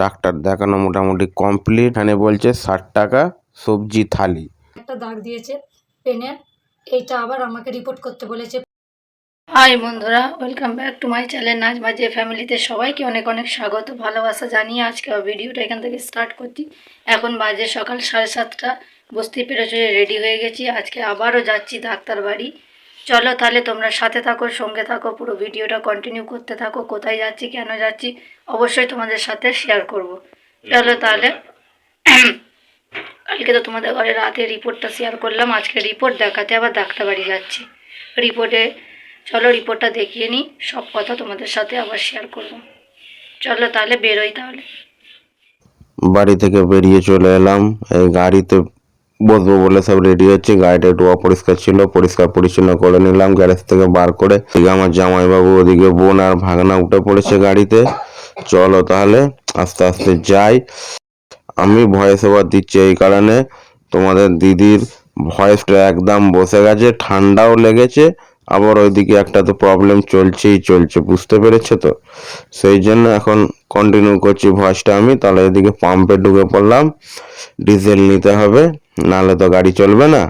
Doctor দেখানো মোটামুটি complete. এখানে বলছে 60 টাকা সবজি থালি। একটা দাগ দিয়েছে পেনের, এইটা আবার আমাকে রিপোর্ট করতে বলেছে। হাই বন্ধুরা, welcome back to my channel নাজ মাঝে ফ্যামিলিতে সবাইকে অনেক অনেক স্বাগত ভালোবাসা জানিয়ে আজকে ভিডিওটা এখান থেকে স্টার্ট করছি। এখন বাজে সকাল 7:30। বুঝতেই পেরেছো রেডি হয়ে গেছি, আজকে আবারও যাচ্ছি ডাক্তার বাড়ি। চলো তাহলে তোমরা সাথে থাকো, সঙ্গে থাকো, পুরো ভিডিওটা কন্টিনিউ করতে থাকো। কোথায় যাচ্ছি, কেন যাচ্ছি, অবশ্যই তোমাদের সাথে শেয়ার করব। চলো তাহলে। কালকে তো তোমাদের ঘরে রাতে রিপোর্টটা শেয়ার করলাম, আজকে রিপোর্ট দেখাতে আবার ডাক্তার বাড়ি যাচ্ছি। রিপোর্টে চলো রিপোর্টটা দেখিয়ে নিই, সব কথা তোমাদের সাথে আবার শেয়ার করব। চলো তাহলে বেরোই। তাহলে বাড়ি থেকে বেরিয়ে চলে এলাম। এই গাড়িতে বসবো বলে সব রেডি হচ্ছে। গাড়িটা একটু অপরিষ্কার ছিল, পরিষ্কার পরিচ্ছন্ন করে নিলাম গ্যারেজ থেকে বার করে। এদিকে আমার জামাইবাবু, ওদিকে বোন আর ভাগনা উঠে পড়েছে গাড়িতে। চলো তাহলে আস্তে আস্তে যাই। আমি ভয়েস ওভার দিচ্ছি এই কারণে, তোমাদের দিদির ভয়েসটা একদম বসে গেছে, ঠান্ডাও লেগেছে, আবার ওইদিকে একটা তো প্রবলেম চলছে, বুঝতে পেরেছো তো। সেই জন্য এখন কন্টিনিউ করছি ভয়েসটা আমি। তাহলে এদিকে পাম্পে ঢুকে পড়লাম, ডিজেল নিতে হবে, নাহলে তো গাড়ি চলবে না।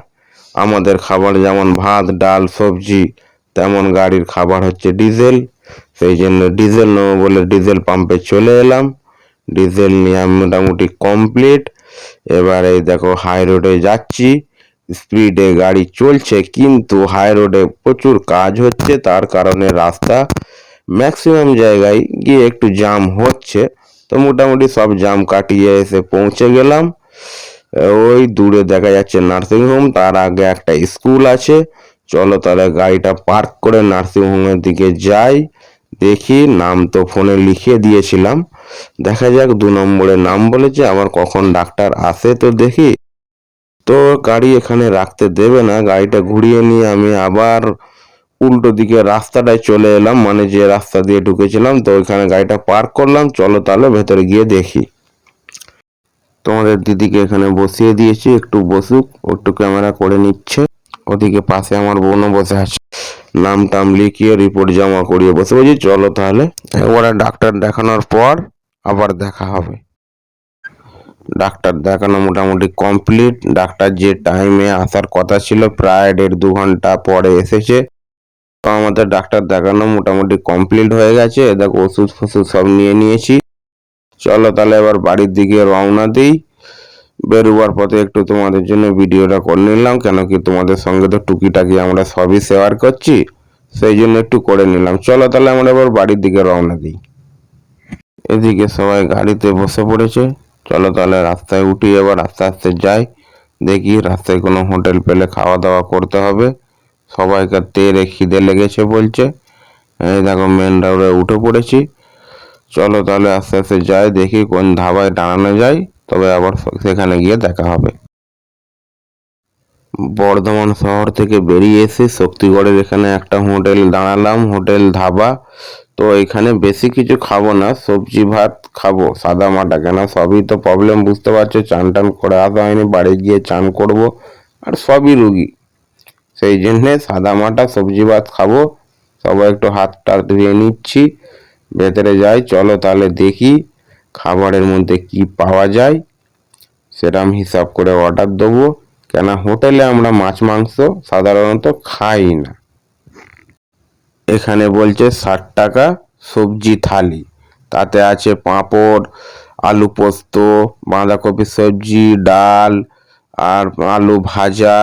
আমাদের খাবার যেমন ভাত ডাল সবজি, তেমন গাড়ির খাবার হচ্ছে ডিজেল। সেই জন্য ডিজেল নেবো বলে ডিজেল পাম্পে চলে এলাম। ডিজেল নেওয়া মোটামুটি কমপ্লিট। এবার এই দেখো হাই রোডে যাচ্ছি, স্পিডে গাড়ি চলছে, কিন্তু হাই রোডে প্রচুর কাজ হচ্ছে, তার কারণে রাস্তা ম্যাক্সিমাম জায়গায় গিয়ে একটু জ্যাম হচ্ছে। তো মোটামুটি সব জ্যাম কাটিয়ে এসে পৌঁছে গেলাম। ওই দূরে দেখা যাচ্ছে নার্সিংহোম, তার আগে একটা স্কুল আছে। চলো তাহলে গাড়িটা পার্ক করে নার্সিংহোমের দিকে যাই। দেখি, নাম তো ফোনে লিখিয়ে দিয়েছিলাম, দেখা যাক 2 নম্বরে নাম বলেছে, আবার কখন ডাক্তার আসে তো দেখি। তো গাড়ি এখানে রাখতে দেবে না, গাড়িটা ঘুরিয়ে নিয়ে আমি আবার উল্টো দিকে রাস্তাটায় চলে এলাম, মানে যে রাস্তা দিয়ে ঢুকেছিলাম। তো ওইখানে গাড়িটা পার্ক করলাম। চলো তাহলে ভেতরে গিয়ে দেখি। তোমাদের দিদিকে এখানে বসিয়ে দিয়েছি, একটু বসুক, একটু ক্যামেরা করে নিচ্ছে। ওদিকে পাশে আমার বোনও বসে আছে, নাম টাম লিখিয়ে রিপোর্ট জমা করিয়ে বসে বলছি। চলো তাহলে একবারে ডাক্তার দেখানোর পর আবার দেখা হবে। ডাক্তার দেখানো মোটামুটি কমপ্লিট। ডাক্তার যে টাইমে আসার কথা ছিল প্রায় 1.5-2 ঘন্টা পরে এসেছে। তো আমাদের ডাক্তার দেখানো মোটামুটি কমপ্লিট হয়ে গেছে। দেখো ওষুধ ফষুধ সব নিয়ে নিয়েছি। চলো তাহলে এবার বাড়ির দিকে রওনা দিই। বেরোবার পথে একটু তোমাদের জন্য ভিডিওটা করে নিলাম, কেন কি তোমাদের সঙ্গে তো টুকিটাকি আমরা সবই শেয়ার করছি, সেই জন্য একটু করে নিলাম। চলো তাহলে আমরা এবার বাড়ির দিকে রওনা দিই। এদিকে সবাই গাড়িতে বসে পড়েছে। চলো তাহলে রাস্তায় উঠি, এবার আস্তে আস্তে যাই। দেখি রাস্তায় কোনো হোটেল পেলে খাওয়া দাওয়া করতে হবে। সবাইকে তেরে খিদে লেগেছে বলছে। এই দেখো মেন রোডে উঠে পড়েছি। চলো তাহলে আস্তে আস্তে যাই, দেখি কোন ধাবায় দাঁড়ানো যায়, তবে আবার সেখানে গিয়ে দেখা হবে। বর্ধমান শহর থেকে বেরিয়ে এসে শক্তিগড়ের এখানে একটা হোটেল দাঁড়ালাম, হোটেল ধাবা। তো এখানে বেশি কিছু খাবো না, সবজি ভাত খাবো সাদা মাটা, কেন সবই তো প্রবলেম বুঝতে পারছো, চান টান করে আসা হয়নি, বাড়ি গিয়ে চান করব, আর সবই রুগী, সেই জন্যে সাদা মাটা সবজি ভাত খাবো। সবাই একটু হাত টাত ধুয়ে নিচ্ছি, ভেতরে যাই। চলো তাহলে দেখি খাবারের মধ্যে কি পাওয়া যায়, সেরকম হিসাব করে অর্ডার দেবো, কেন হোটেলে আমরা মাছ মাংস সাধারণত খাই না। এখানে বলছে 60 টাকা সবজি থালি, তাতে আছে পাঁপড়, আলু পোস্ত, বাঁধাকপি সবজি, ডাল আর আলু ভাজা,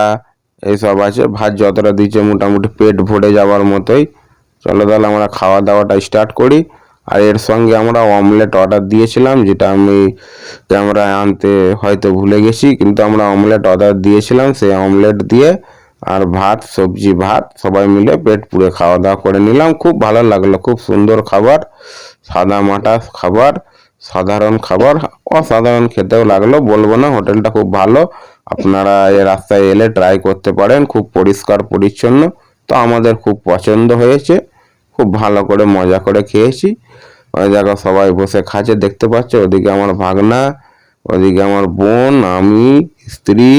এইসব আছে। ভাত যতটা দিচ্ছে মোটামুটি পেট ভরে যাওয়ার মতোই। চলো তাহলে আমরা খাওয়া দাওয়াটা স্টার্ট করি। আর এর সঙ্গে আমরা অমলেট অর্ডার দিয়েছিলাম, যেটা আমি ক্যামেরায় আনতে হয়তো ভুলে গেছি, কিন্তু আমরা অমলেট অর্ডার দিয়েছিলাম। সেই অমলেট দিয়ে আর ভাত, সবজি ভাত সবাই মিলে পেট পুরে খাওয়া দাওয়া করে নিলাম। খুব ভালো লাগলো, খুব সুন্দর খাবার, সাদা মাটা খাবার, সাধারণ খাবার, অসাধারণ খেতেও লাগলো, বলবো না। হোটেলটা খুব ভালো, আপনারা এই রাস্তায় এলে ট্রাই করতে পারেন, খুব পরিষ্কার পরিচ্ছন্ন। তো আমাদের খুব পছন্দ হয়েছে, খুব ভালো করে মজা করে খেয়েছি। ওই দেখো সবাই বসে খাচ্ছে, দেখতে পাচ্ছ, ওদিকে আমার ভাগনা, ওদিকে আমার বোন, আমি, স্ত্রী,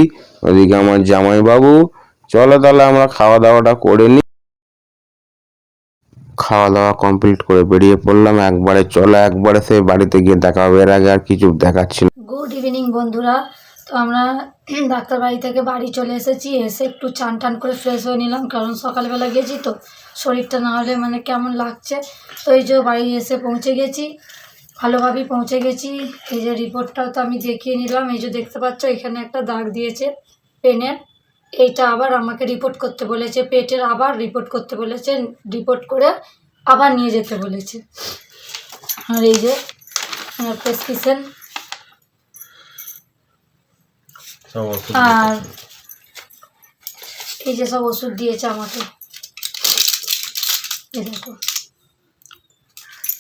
ওদিকে আমার জামাইবাবু। চলো তাহলে আমরা খাওয়া দাওয়াটা করে নিই। খাওয়া দাওয়া কমপ্লিট করে বেরিয়ে পড়লাম একবারে। চলো একবারে সেই বাড়িতে গিয়ে দেখা হবে, এর আগে আর কিছু দেখাচ্ছি না। গুড ইভিনিং বন্ধুরা। তো আমরা ডাক্তার বাড়ি থেকে বাড়ি চলে এসেছি, এসে একটু চান টান করে ফ্রেশ হয়ে নিলাম, কারণ সকালবেলা গেছি তো শরীরটা না হলে মানে কেমন লাগছে। তো এই যে বাড়ি এসে পৌঁছে গেছি, ভালোভাবেই পৌঁছে গেছি। এই যে রিপোর্টটাও তো আমি দেখিয়ে নিলাম, এই যে দেখতে পাচ্ছ এখানে একটা দাগ দিয়েছে পেনের। এইটা আবার আমাকে রিপোর্ট করতে বলেছে, পেটের আবার রিপোর্ট করতে বলেছে, রিপোর্ট করে আবার নিয়ে যেতে বলেছে। আর এই যে প্রেসক্রিপশন, আর এই যে সব ওষুধ দিয়েছে আমাকে। এই দেখো,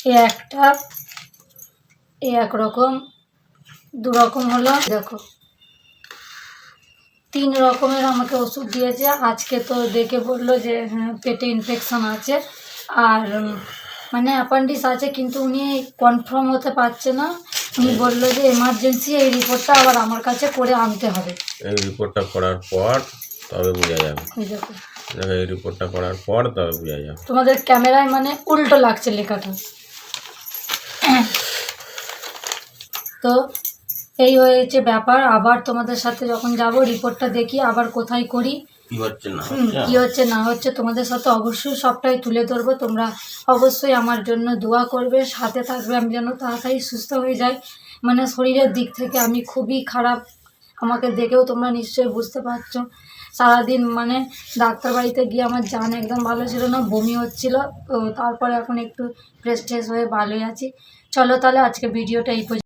এই একটা, এই একরকম, দু রকম হলো, দেখো 3 রকমের আমাকে ওষুধ দিয়েছে। আজকে তো দেখে বললো যে হ্যাঁ পেটে ইনফেকশন আছে আর মানে অ্যাপেন্ডিক্স আছে, কিন্তু উনি কনফার্ম হতে পারছে না। উনি বললো যে এমার্জেন্সি এই রিপোর্টটা আবার আমার কাছে করে আনতে হবে। এই রিপোর্টটা করার পর তবে বোঝা যাবে। এই দেখো, দেখো এই রিপোর্টটা করার পর তবে বোঝা যাবে। তোমাদের ক্যামেরায় মানে উল্টো লাগছে লেখাটা। তো এই হয়েছে ব্যাপার। আবার তোমাদের সাথে যখন যাব রিপোর্টটা দেখি আবার কোথায় করি, কি হচ্ছে না কি হচ্ছে না হচ্ছে তোমাদের সাথে অবশ্যই সবটাই তুলে ধরবো। তোমরা অবশ্যই আমার জন্য দোয়া করবে, সাথে থাকবে, আমি যেন তাড়াতাড়ি সুস্থ হয়ে যাই। মানে শরীরের দিক থেকে আমি খুবই খারাপ, আমাকে দেখেও তোমরা নিশ্চয়ই বুঝতে পারছো। সারাদিন মানে ডাক্তার বাড়িতে গিয়ে আমার জান একদম ভালো ছিল না, বমি হচ্ছিল। তো তারপরে এখন একটু ফ্রেশ ট্রেশ হয়ে ভালোই আছি। চলো তাহলে আজকে ভিডিওটা এই পর্যন্ত।